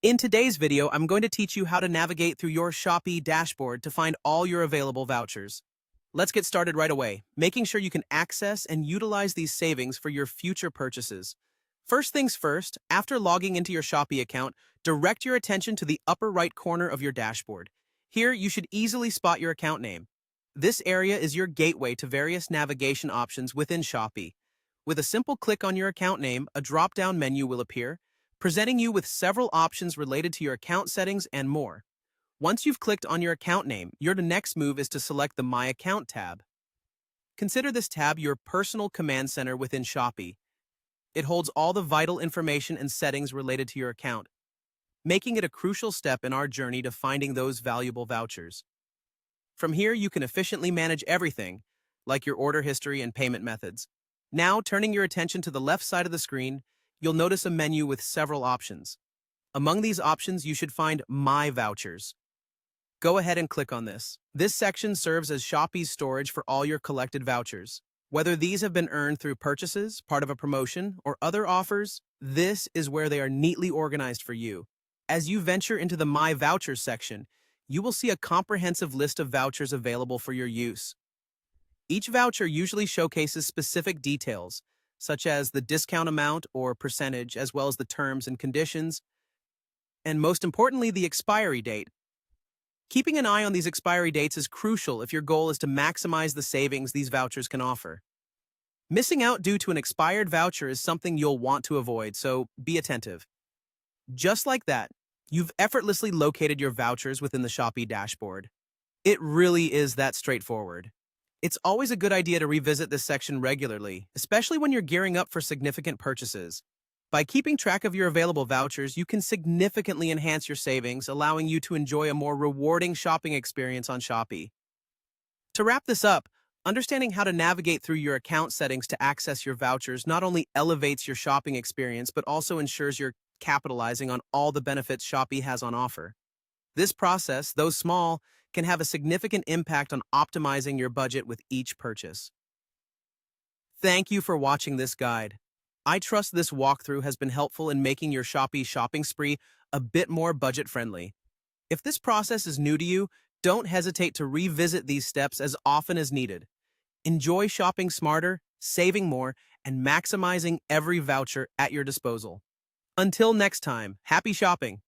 In today's video, I'm going to teach you how to navigate through your Shopee dashboard to find all your available vouchers. Let's get started right away, making sure you can access and utilize these savings for your future purchases. First things first, after logging into your Shopee account, direct your attention to the upper right corner of your dashboard. Here, you should easily spot your account name. This area is your gateway to various navigation options within Shopee. With a simple click on your account name, a drop-down menu will appear, presenting you with several options related to your account settings and more. Once you've clicked on your account name, your next move is to select the My Account tab. Consider this tab your personal command center within Shopee. It holds all the vital information and settings related to your account, making it a crucial step in our journey to finding those valuable vouchers. From here, you can efficiently manage everything, like your order history and payment methods. Now, turning your attention to the left side of the screen, you'll notice a menu with several options. Among these options, you should find My Vouchers. Go ahead and click on this. This section serves as Shopee's storage for all your collected vouchers. Whether these have been earned through purchases, part of a promotion, or other offers, this is where they are neatly organized for you. As you venture into the My Vouchers section, you will see a comprehensive list of vouchers available for your use. Each voucher usually showcases specific details, such as the discount amount or percentage, as well as the terms and conditions, and most importantly, the expiry date. Keeping an eye on these expiry dates is crucial if your goal is to maximize the savings these vouchers can offer. Missing out due to an expired voucher is something you'll want to avoid, so be attentive. Just like that, you've effortlessly located your vouchers within the Shopee dashboard. It really is that straightforward. It's always a good idea to revisit this section regularly, especially when you're gearing up for significant purchases. By keeping track of your available vouchers, you can significantly enhance your savings, allowing you to enjoy a more rewarding shopping experience on Shopee. To wrap this up, understanding how to navigate through your account settings to access your vouchers not only elevates your shopping experience, but also ensures you're capitalizing on all the benefits Shopee has on offer. This process, though small, can have a significant impact on optimizing your budget with each purchase. Thank you for watching this guide. I trust this walkthrough has been helpful in making your Shopee shopping spree a bit more budget-friendly. If this process is new to you, don't hesitate to revisit these steps as often as needed. Enjoy shopping smarter, saving more, and maximizing every voucher at your disposal. Until next time, happy shopping!